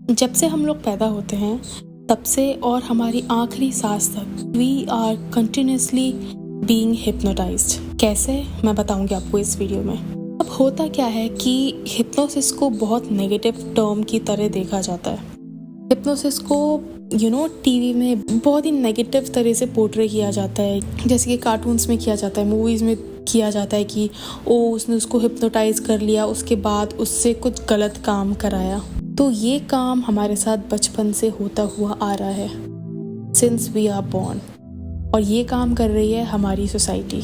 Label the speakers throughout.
Speaker 1: जब से हम लोग पैदा होते हैं तब से और हमारी आखिरी सांस तक we are continuously being hypnotized. कैसे, मैं बताऊंगी आपको इस वीडियो में। अब होता क्या है कि हिप्नोसिस को बहुत नेगेटिव टर्म की तरह देखा जाता है। हिप्नोसिस को टीवी में बहुत ही नेगेटिव तरह से पोर्ट्रे किया जाता है, जैसे कि कार्टून्स में किया जाता है, मूवीज़ में किया जाता है कि उसने उसको हिप्नोटाइज कर लिया, उसके बाद उससे कुछ गलत काम कराया। तो ये काम हमारे साथ बचपन से होता हुआ आ रहा है, सिंस वी आर बॉर्न, और ये काम कर रही है हमारी society.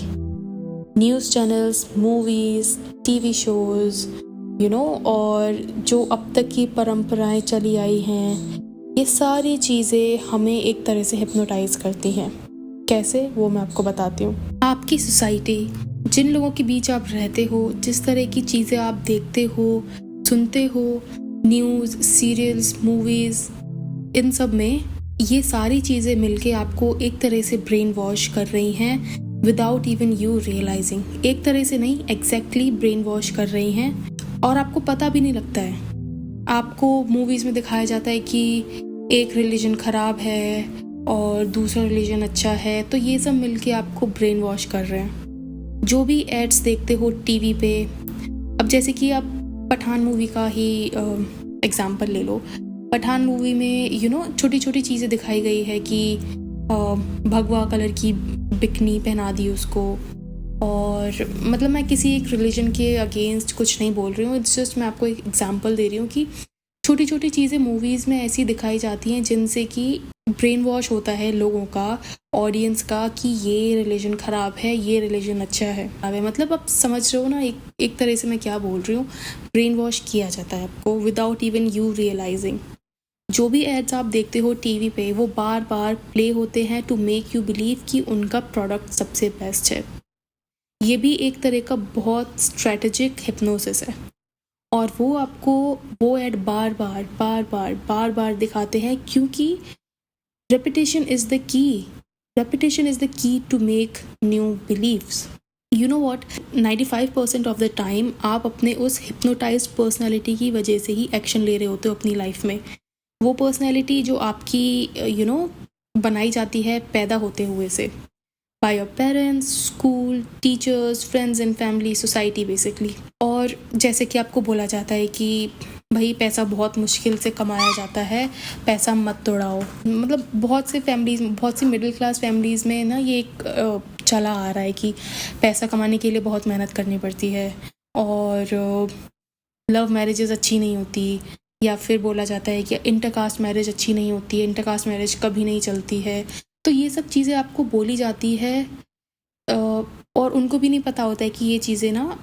Speaker 1: News channels, movies, TV shows, और जो अब तक की परंपराएं चली आई हैं, ये सारी चीज़ें हमें एक तरह से हिप्नोटाइज करती हैं। कैसे, वो मैं आपको बताती हूँ। आपकी सोसाइटी, जिन लोगों के बीच आप रहते हो, जिस तरह की चीज़ें आप देखते हो, सुनते हो, न्यूज़, सीरियल्स, मूवीज़, इन सब में ये सारी चीज़ें मिलके आपको एक तरह से ब्रेन वॉश कर रही हैं विदाउट इवन यू रियलाइजिंग। एक तरह से नहीं, एग्जैक्टली ब्रेन वॉश कर रही हैं और आपको पता भी नहीं लगता है। आपको मूवीज़ में दिखाया जाता है कि एक रिलीजन ख़राब है और दूसरा रिलीजन अच्छा है, तो ये सब मिलके आपको ब्रेन वॉश कर रहे हैं। जो भी एड्स देखते हो टीवी पे, अब जैसे कि आप पठान मूवी का ही एग्जाम्पल ले लो। पठान मूवी में छोटी छोटी चीज़ें दिखाई गई है कि भगवा कलर की बिकनी पहना दी उसको, और मतलब मैं किसी एक रिलीजन के अगेंस्ट कुछ नहीं बोल रही हूँ, इट्स जस्ट मैं आपको एक एग्जांपल दे रही हूँ कि छोटी छोटी चीज़ें मूवीज़ में ऐसी दिखाई जाती हैं जिनसे कि ब्रेन वॉश होता है लोगों का, ऑडियंस का, कि ये रिलीजन ख़राब है, ये रिलीजन अच्छा है। मतलब आप समझ रहे हो ना एक तरह से मैं क्या बोल रही हूँ। ब्रेन वॉश किया जाता है आपको विदाउट इवन यू रियलाइजिंग। जो भी एड्स आप देखते हो टीवी पे, वो बार बार प्ले होते हैं टू मेक यू बिलीव कि उनका प्रोडक्ट सबसे बेस्ट है। ये भी एक तरह का बहुत स्ट्रेटेजिक हिप्नोसिस है, और वो आपको वो एड बार बार दिखाते हैं, क्योंकि repetition is the key to make new beliefs. You know what, 95% of the time आप अपने उस हिप्नोटाइज्ड पर्सनैलिटी की वजह से ही एक्शन ले रहे होते हो अपनी लाइफ में। वो पर्सनैलिटी जो आपकी बनाई जाती है पैदा होते हुए से, by your parents, school, teachers, friends and family, society basically. और जैसे कि आपको बोला जाता है कि भाई पैसा बहुत मुश्किल से कमाया जाता है, पैसा मत दौड़ाओ। मतलब बहुत से फैमिलीज, बहुत सी मिडिल क्लास फैमिलीज़ में ना ये एक चला आ रहा है कि पैसा कमाने के लिए बहुत मेहनत करनी पड़ती है, और लव मैरिजेस अच्छी नहीं होती, या फिर बोला जाता है कि इंटरकास्ट मैरिज अच्छी नहीं होती है, इंटरकास्ट मैरिज कभी नहीं चलती है। तो ये सब चीज़ें आपको बोली जाती है, और उनको भी नहीं पता होता है कि ये चीज़ें ना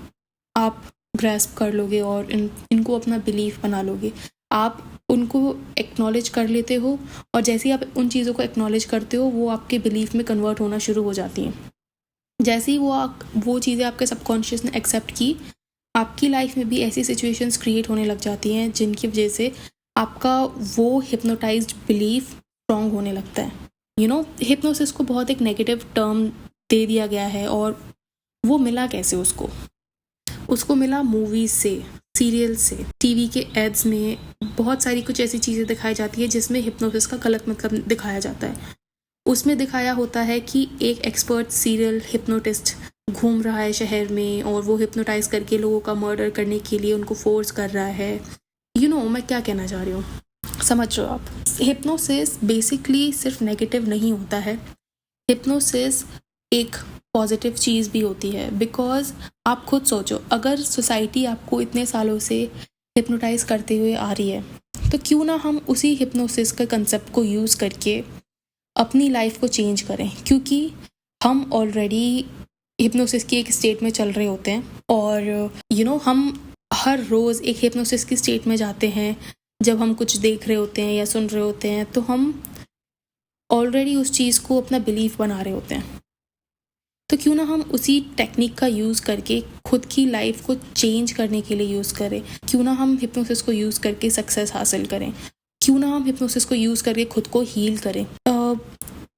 Speaker 1: आप ग्रैस्प कर लोगे और इनको अपना बिलीफ बना लोगे। आप उनको एक्नॉलेज कर लेते हो, और जैसे ही आप उन चीज़ों को एक्नॉलेज करते हो, वो आपके बिलीफ में कन्वर्ट होना शुरू हो जाती हैं। जैसे ही वो चीज़ें आपके सबकॉन्शियस ने एक्सेप्ट की, आपकी लाइफ में भी ऐसी सिचुएशंस क्रिएट होने लग जाती हैं जिनकी वजह से आपका वो हिप्नोटाइज्ड बिलीफ स्ट्रॉन्ग होने लगता है। हिप्नोसिस को बहुत एक नेगेटिव टर्म दे दिया गया है, और वो मिला कैसे उसको मिला मूवीज़ से, सीरियल से, टीवी के एड्स में बहुत सारी कुछ ऐसी चीज़ें दिखाई जाती है जिसमें हिप्नोसिस का गलत मतलब दिखाया जाता है। उसमें दिखाया होता है कि एक एक्सपर्ट सीरियल हिप्नोटिस्ट घूम रहा है शहर में, और वो हिप्नोटाइज करके लोगों का मर्डर करने के लिए उनको फोर्स कर रहा है। मैं क्या कहना चाह रही हूँ, समझ रहे हो आप। हिप्नोसिस बेसिकली सिर्फ नेगेटिव नहीं होता है, हिप्नोसिस एक पॉजिटिव चीज़ भी होती है। बिकॉज आप खुद सोचो, अगर सोसाइटी आपको इतने सालों से हिप्नोटाइज करते हुए आ रही है, तो क्यों ना हम उसी हिप्नोसिस के कंसेप्ट को यूज़ करके अपनी लाइफ को चेंज करें। क्योंकि हम ऑलरेडी हिप्नोसिस की एक स्टेट में चल रहे होते हैं, और हम हर रोज़ एक हिप्नोसिस की स्टेट में जाते हैं। जब हम कुछ देख रहे होते हैं या सुन रहे होते हैं, तो हम ऑलरेडी उस चीज़ को अपना बिलीफ बना रहे होते हैं। तो क्यों ना हम उसी टेक्निक का यूज़ करके खुद की लाइफ को चेंज करने के लिए यूज़ करें। क्यों ना हम हिप्नोसिस को यूज़ करके सक्सेस हासिल करें। क्यों ना हम हिप्नोसिस को यूज़ करके खुद को हील करें।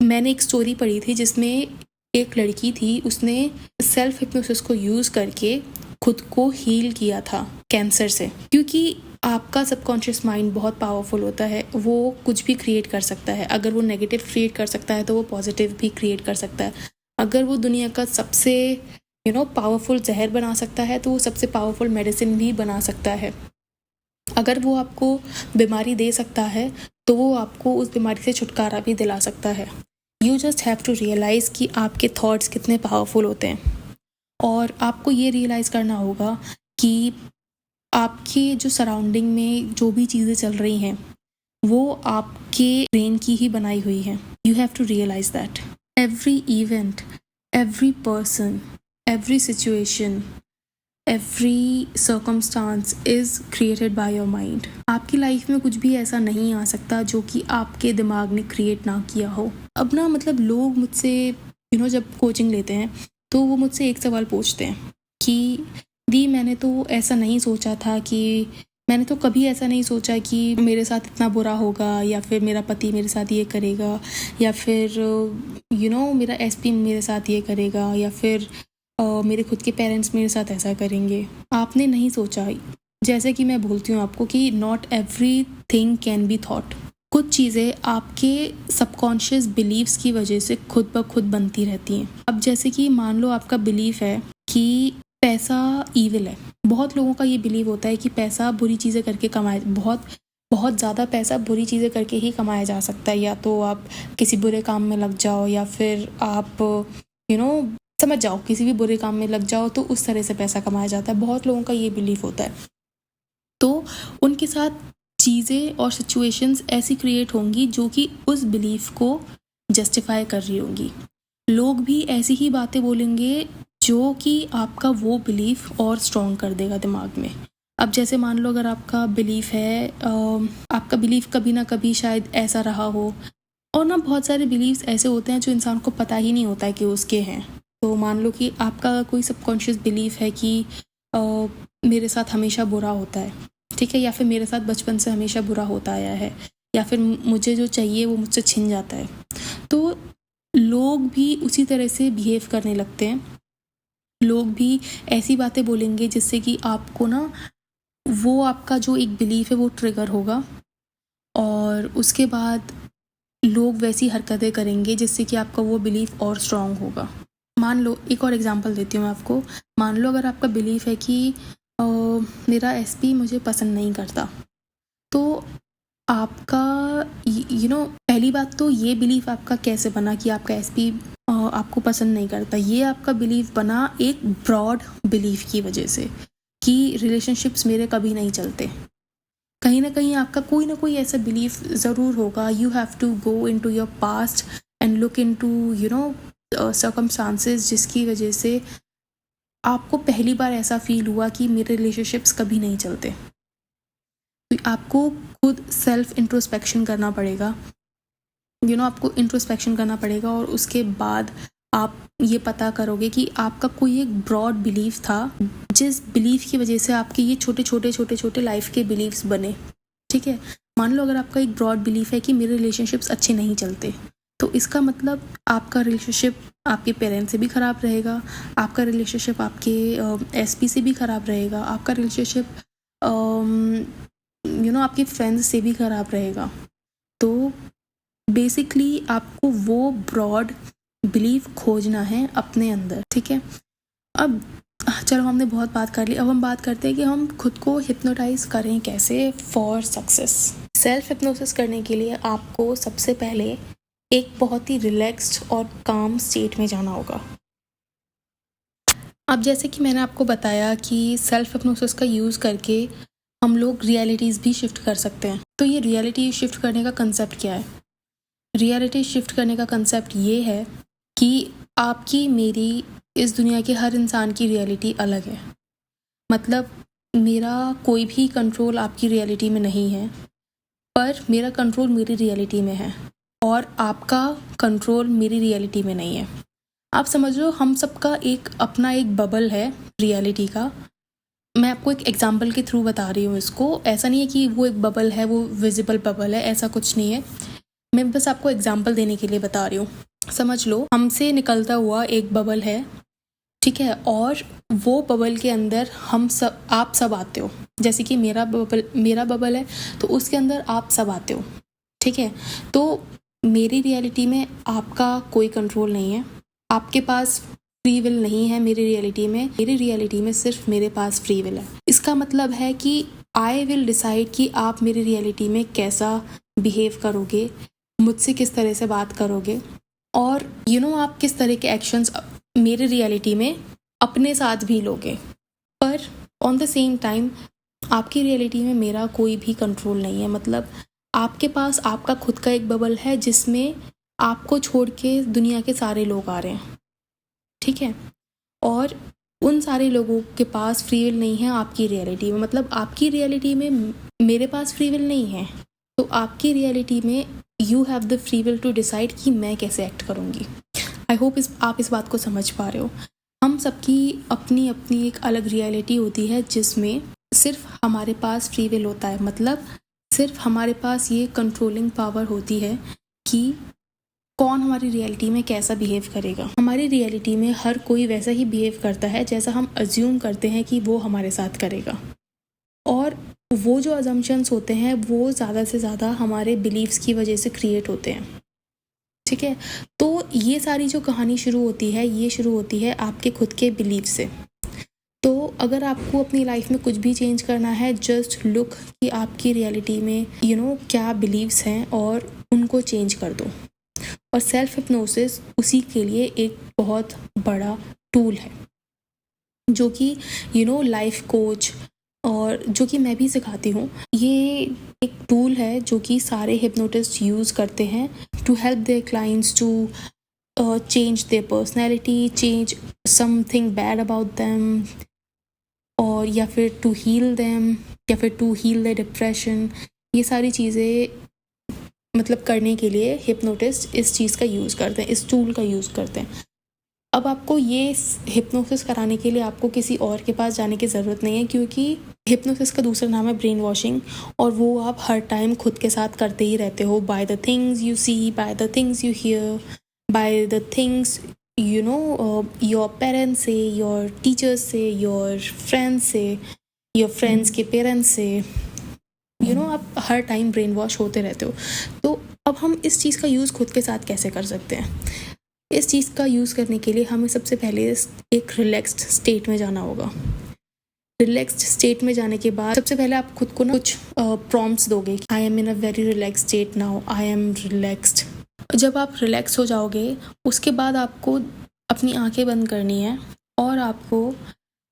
Speaker 1: मैंने एक स्टोरी पढ़ी थी जिसमें एक लड़की थी, उसने सेल्फ हिप्नोसिस को यूज़ करके खुद को हील किया था कैंसर से, क्योंकि आपका सबकॉन्शियस माइंड बहुत पावरफुल होता है, वो कुछ भी क्रिएट कर सकता है। अगर वो नेगेटिव क्रिएट कर सकता है तो वो पॉजिटिव भी क्रिएट कर सकता है। अगर वो दुनिया का सबसे पावरफुल जहर बना सकता है तो वो सबसे पावरफुल मेडिसिन भी बना सकता है। अगर वो आपको बीमारी दे सकता है तो वो आपको उस बीमारी से छुटकारा भी दिला सकता है। You just have to realize कि आपके थॉट्स कितने पावरफुल होते हैं, और आपको ये रियलाइज़ करना होगा कि आपके जो सराउंडिंग में जो भी चीज़ें चल रही हैं वो आपके ब्रेन की ही बनाई हुई हैं। You have to realize that every event, every person, every situation, every circumstance is created by your mind. आपकी लाइफ में कुछ भी ऐसा नहीं आ सकता जो कि आपके दिमाग ने क्रिएट ना किया हो। अब ना मतलब लोग मुझसे जब कोचिंग लेते हैं तो वो मुझसे एक सवाल पूछते हैं कि दी मैंने तो ऐसा नहीं सोचा था, कि मैंने तो कभी ऐसा नहीं सोचा कि मेरे साथ इतना बुरा होगा, या फिर मेरा पति मेरे साथ ये करेगा, या फिर मेरा एसपी मेरे साथ ये करेगा, या फिर मेरे खुद के पेरेंट्स मेरे साथ ऐसा करेंगे। आपने नहीं सोचा। जैसे कि मैं बोलती हूँ आपको कि not every thing can be thought. कुछ चीज़ें आपके सबकॉन्शियस बिलीव्स की वजह से खुद ब खुद बनती रहती हैं। अब जैसे कि मान लो आपका बिलीफ है कि पैसा ईविल है। बहुत लोगों का ये बिलीव होता है कि पैसा बुरी चीज़ें करके कमाए, बहुत ज़्यादा पैसा बुरी चीज़ें करके ही कमाया जा सकता है। या तो आप किसी बुरे काम में लग जाओ, या फिर आप समझ जाओ किसी भी बुरे काम में लग जाओ तो उस तरह से पैसा कमाया जाता है। बहुत लोगों का ये बिलीफ होता है। तो उनके साथ चीज़ें और सिचुएशंस ऐसी क्रिएट होंगी जो कि उस बिलीफ को जस्टिफाई कर रही होंगी। लोग भी ऐसी ही बातें बोलेंगे जो कि आपका वो बिलीफ और स्ट्रॉन्ग कर देगा दिमाग में। अब जैसे मान लो अगर आपका बिलीफ है, आपका बिलीफ कभी ना कभी शायद ऐसा रहा हो, और ना बहुत सारे बिलीव्स ऐसे होते हैं जो इंसान को पता ही नहीं होता है कि उसके हैं। तो मान लो कि आपका कोई सबकॉन्शियस बिलीफ है कि मेरे साथ हमेशा बुरा होता है, ठीक है, या फिर मेरे साथ बचपन से हमेशा बुरा होता आया है, या फिर मुझे जो चाहिए वो मुझसे छिन जाता है। तो लोग भी उसी तरह से बिहेव करने लगते हैं। लोग भी ऐसी बातें बोलेंगे जिससे कि आपको ना वो आपका जो एक बिलीफ है वो ट्रिगर होगा, और उसके बाद लोग वैसी हरकतें करेंगे जिससे कि आपका वो बिलीफ और स्ट्रॉन्ग होगा। मान लो एक और एग्जांपल देती हूँ मैं आपको। मान लो अगर आपका बिलीफ है कि मेरा एसपी मुझे पसंद नहीं करता, तो आपका पहली बात तो ये बिलीफ आपका कैसे बना कि आपका एसपी आपको पसंद नहीं करता। ये आपका बिलीफ बना एक ब्रॉड बिलीफ की वजह से कि रिलेशनशिप्स मेरे कभी नहीं चलते। कहीं ना कहीं आपका कोई ना कोई ऐसा बिलीफ ज़रूर होगा। You have to go into your past and look into circumstances जिसकी वजह से आपको पहली बार ऐसा फील हुआ कि मेरे रिलेशनशिप्स कभी नहीं चलते। तो आपको खुद सेल्फ इंट्रोस्पेक्शन करना पड़ेगा, आपको इंट्रोस्पेक्शन करना पड़ेगा, और उसके बाद आप ये पता करोगे कि आपका कोई एक ब्रॉड बिलीफ था जिस बिलीफ की वजह से आपके ये छोटे छोटे लाइफ के बिलीव्स बने। ठीक है, मान लो अगर आपका एक ब्रॉड बिलीफ है कि मेरे रिलेशनशिप्स अच्छे नहीं चलते, तो इसका मतलब आपका रिलेशनशिप आपके पेरेंट्स से भी ख़राब रहेगा, आपका रिलेशनशिप आपके एसपी से भी ख़राब रहेगा, आपका रिलेशनशिप आपके फ्रेंड्स से भी ख़राब रहेगा। तो बेसिकली आपको वो ब्रॉड बिलीफ खोजना है अपने अंदर। ठीक है, अब चलो हमने बहुत बात कर ली। अब हम बात करते हैं कि हम खुद को हिप्नोटाइज करें कैसे फॉर सक्सेस। सेल्फ हिप्नोसिस करने के लिए आपको सबसे पहले एक बहुत ही रिलैक्स्ड और काम स्टेट में जाना होगा। अब जैसे कि मैंने आपको बताया कि सेल्फ हिप्नोसिस का यूज़ करके हम लोग रियलिटीज़ भी शिफ्ट कर सकते हैं। तो ये रियलिटी शिफ्ट करने का कंसेप्ट क्या है? रियलिटी शिफ्ट करने का कंसेप्ट ये है कि आपकी मेरी इस दुनिया के हर इंसान की रियलिटी अलग है। मतलब मेरा कोई भी कंट्रोल आपकी रियलिटी में नहीं है, पर मेरा कंट्रोल मेरी रियलिटी में है, और आपका कंट्रोल मेरी रियलिटी में नहीं है। आप समझ लो हम सबका एक अपना एक बबल है रियलिटी का। मैं आपको एक एग्जांपल के थ्रू बता रही हूँ इसको। ऐसा नहीं है कि वो एक बबल है, वो विजिबल बबल है, ऐसा कुछ नहीं है। मैं बस आपको एग्जांपल देने के लिए बता रही हूँ। समझ लो हमसे निकलता हुआ एक बबल है ठीक है। और वो बबल के अंदर आप सब आते हो। जैसे कि मेरा बबल है तो उसके अंदर आप सब आते हो, ठीक है। तो मेरी रियलिटी में आपका कोई कंट्रोल नहीं है, आपके पास फ्री विल नहीं है। मेरी रियलिटी में सिर्फ मेरे पास फ्री विल है। इसका मतलब है कि आई विल डिसाइड कि आप मेरी रियलिटी में कैसा बिहेव करोगे, मुझसे किस तरह से बात करोगे, और आप किस तरह के एक्शंस मेरे रियलिटी में अपने साथ भी लोगे। पर ऑन द सेम टाइम आपकी रियलिटी में मेरा कोई भी कंट्रोल नहीं है। मतलब आपके पास आपका खुद का एक बबल है जिसमें आपको छोड़ के दुनिया के सारे लोग आ रहे हैं, ठीक है। और उन सारे लोगों के पास फ्री विल नहीं है आपकी रियलिटी में। मतलब आपकी रियलिटी में मेरे पास फ्री विल नहीं है, तो आपकी रियलिटी में you have the free will to decide कि मैं कैसे एक्ट करूँगी। आई होप आप इस बात को समझ पा रहे हो। हम सबकी अपनी अपनी एक अलग रियलिटी होती है जिसमें सिर्फ हमारे पास फ्री विल होता है। मतलब सिर्फ हमारे पास ये कंट्रोलिंग पावर होती है कि कौन हमारी रियलिटी में कैसा बिहेव करेगा। हमारी रियलिटी में हर कोई वैसा ही बिहेव करता है जैसा हम अज्यूम करते हैं कि वो हमारे साथ करेगा। और वो जो अजम्पशंस होते हैं वो ज़्यादा से ज़्यादा हमारे बिलीव्स की वजह से क्रिएट होते हैं, ठीक है। तो ये सारी जो कहानी शुरू होती है आपके खुद के बिलीव से। तो अगर आपको अपनी लाइफ में कुछ भी चेंज करना है, जस्ट लुक कि आपकी रियलिटी में क्या बिलीव्स हैं और उनको चेंज कर दो। और सेल्फ हिप्नोसिस उसी के लिए एक बहुत बड़ा टूल है जो कि लाइफ कोच और जो कि मैं भी सिखाती हूँ। ये एक टूल है जो कि सारे हिप्नोटिस्ट यूज़ करते हैं to help their clients to change their personality, change something bad about them, और या फिर टू हील देम, या फिर टू हील देयर डिप्रेशन। ये सारी चीज़ें मतलब करने के लिए हिप्नोटिस्ट इस चीज़ का यूज़ करते हैं, इस टूल का यूज़ करते हैं। अब आपको ये हिप्नोसिस कराने के लिए आपको किसी और के पास जाने की ज़रूरत नहीं है, क्योंकि हिप्नोसिस का दूसरा नाम है ब्रेन वॉशिंग, और वो आप हर टाइम खुद के साथ करते ही रहते हो। By the things you see, by the things you hear, by the things your parents से, योर टीचर्स से, योर फ्रेंड्स से, योर फ्रेंड्स के पेरेंट्स से, आप हर टाइम ब्रेन वॉश होते रहते हो। तो अब हम इस चीज़ का यूज़ खुद के साथ कैसे कर सकते हैं? इस चीज़ का यूज़ करने के लिए हमें सबसे पहले एक रिलैक्स्ड स्टेट में जाना होगा। रिलैक्स्ड स्टेट में जाने के बाद सबसे पहले आप खुद को कुछ प्रॉम्प्ट्स दोगे। I am in a very relaxed state now, I am relaxed. जब आप रिलैक्स हो जाओगे उसके बाद आपको अपनी आंखें बंद करनी है और आपको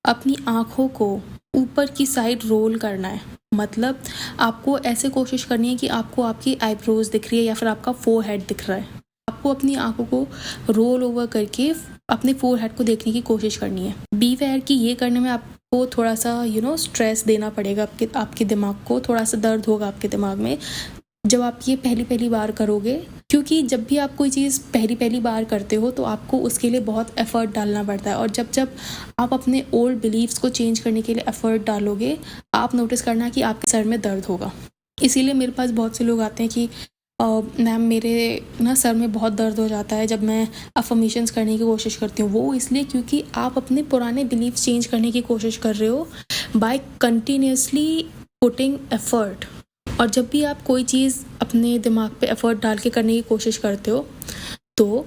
Speaker 1: अपनी आँखों को ऊपर की साइड रोल करना है। मतलब आपको ऐसे कोशिश करनी है कि आपको आपकी आईब्रोज दिख रही है या फिर आपका फोरहेड दिख रहा है। आपको अपनी आँखों को रोल ओवर करके अपने फोरहेड को देखने की कोशिश करनी है। बी वेयर कि ये करने में आपको थोड़ा सा स्ट्रेस देना पड़ेगा, आपके दिमाग को थोड़ा सा दर्द होगा आपके दिमाग में जब आप ये पहली बार करोगे, क्योंकि जब भी आप कोई चीज़ पहली बार करते हो तो आपको उसके लिए बहुत एफर्ट डालना पड़ता है। और जब आप अपने ओल्ड बिलीव्स को चेंज करने के लिए एफर्ट डालोगे, आप नोटिस करना कि आपके सर में दर्द होगा। इसीलिए मेरे पास बहुत से लोग आते हैं कि मैम मेरे सर में बहुत दर्द हो जाता है जब मैं अफर्मेशंस करने की कोशिश करती हूँ। वो इसलिए क्योंकि आप अपने पुराने बिलीव्स चेंज करने की कोशिश कर रहे हो बाय कंटिन्यूसली पुटिंग एफर्ट। और जब भी आप कोई चीज़ अपने दिमाग पे एफर्ट डाल के करने की कोशिश करते हो तो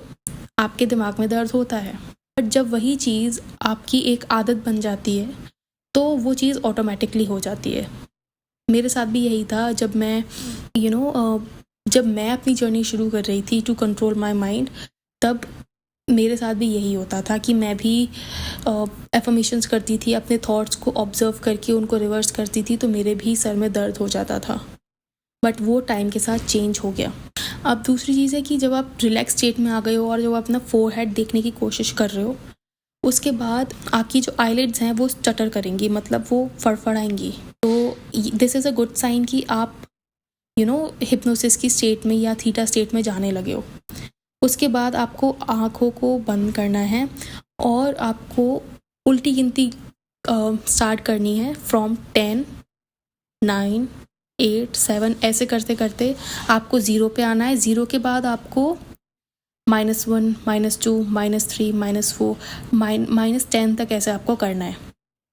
Speaker 1: आपके दिमाग में दर्द होता है। बट जब वही चीज़ आपकी एक आदत बन जाती है तो वो चीज़ ऑटोमेटिकली हो जाती है। मेरे साथ भी यही था जब मैं जब मैं अपनी जर्नी शुरू कर रही थी टू कंट्रोल माई माइंड, तब मेरे साथ भी यही होता था कि मैं भी एफर्मेशंस करती थी, अपने थॉट्स को ऑब्जर्व करके उनको रिवर्स करती थी, तो मेरे भी सर में दर्द हो जाता था। बट वो टाइम के साथ चेंज हो गया। अब दूसरी चीज़ है कि जब आप रिलैक्स स्टेट में आ गए हो और जब आप अपना फोरहेड देखने की कोशिश कर रहे हो, उसके बाद आपकी जो आईलिड्स हैं वो स्टटर करेंगी, मतलब वो फड़फड़ाएंगी। तो this is a good sign कि आप हिप्नोसिस की स्टेट में या थीटा स्टेट में जाने लगे हो। उसके बाद आपको आँखों को बंद करना है और आपको उल्टी गिनती स्टार्ट करनी है फ्रॉम 10, 9, 8, 7 ऐसे करते करते आपको 0 पे आना है। 0 के बाद आपको -1, -2, -3, -4, -10 तक ऐसे आपको करना है,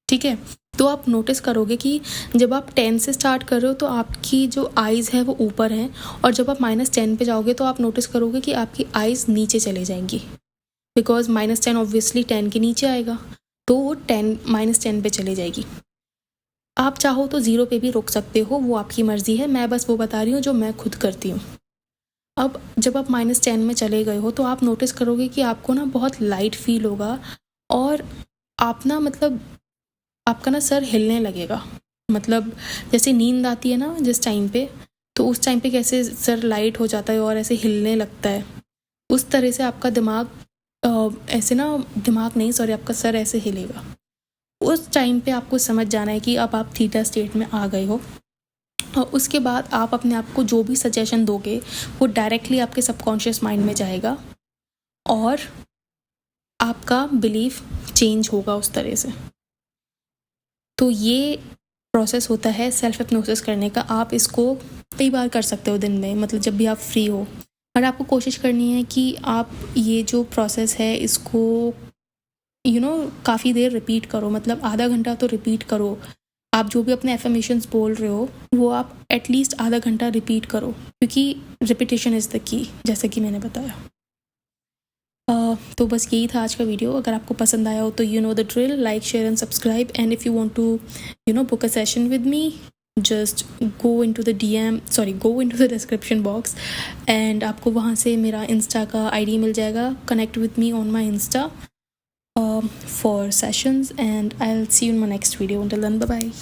Speaker 1: ठीक है। तो आप नोटिस करोगे कि जब आप 10 से स्टार्ट कर रहे हो तो आपकी जो आइज़ है वो ऊपर हैं, और जब आप -10 पे जाओगे तो आप नोटिस करोगे कि आपकी आइज़ नीचे चले जाएंगी, बिकॉज -10 ऑब्वियसली 10 के नीचे आएगा, तो वो -10 पे चली जाएगी। आप चाहो तो 0 पे भी रुक सकते हो, वो आपकी मर्ज़ी है, मैं बस वो बता रही हूँ जो मैं खुद करती हूँ। अब जब आप -10 में चले गए हो तो आप नोटिस करोगे कि आपको ना बहुत लाइट फील होगा, और आप ना मतलब आपका ना सर हिलने लगेगा, मतलब जैसे नींद आती है ना जिस टाइम पे, तो उस टाइम पे कैसे सर लाइट हो जाता है और ऐसे हिलने लगता है, उस तरह से आपका दिमाग ऐसे ना, दिमाग नहीं सॉरी, आपका सर ऐसे हिलेगा। उस टाइम पे आपको समझ जाना है कि अब आप थीटा स्टेट में आ गए हो, और उसके बाद आप अपने आप को जो भी सजेशन दोगे वो डायरेक्टली आपके सबकॉन्शियस माइंड में जाएगा, और आपका बिलीफ चेंज होगा उस तरह से। तो ये प्रोसेस होता है सेल्फ हिप्नोसिस करने का। आप इसको कई बार कर सकते हो दिन में, मतलब जब भी आप फ्री हो, और आपको कोशिश करनी है कि आप ये जो प्रोसेस है इसको काफ़ी देर रिपीट करो, मतलब आधा घंटा तो रिपीट करो। आप जो भी अपने एफर्मेशंस बोल रहे हो वो आप एटलीस्ट आधा घंटा रिपीट करो, क्योंकि रिपीटेशन इज़ द की, जैसे कि मैंने बताया। तो बस यही था आज का वीडियो। अगर आपको पसंद आया हो तो you know the drill, like, share and subscribe, and if you want to book a session with me, just go into the description box, and आपको वहाँ से मेरा इंस्टा का आईडी मिल जाएगा। Connect with me on my insta for sessions, and I'll see you in my next video. Until then, bye bye.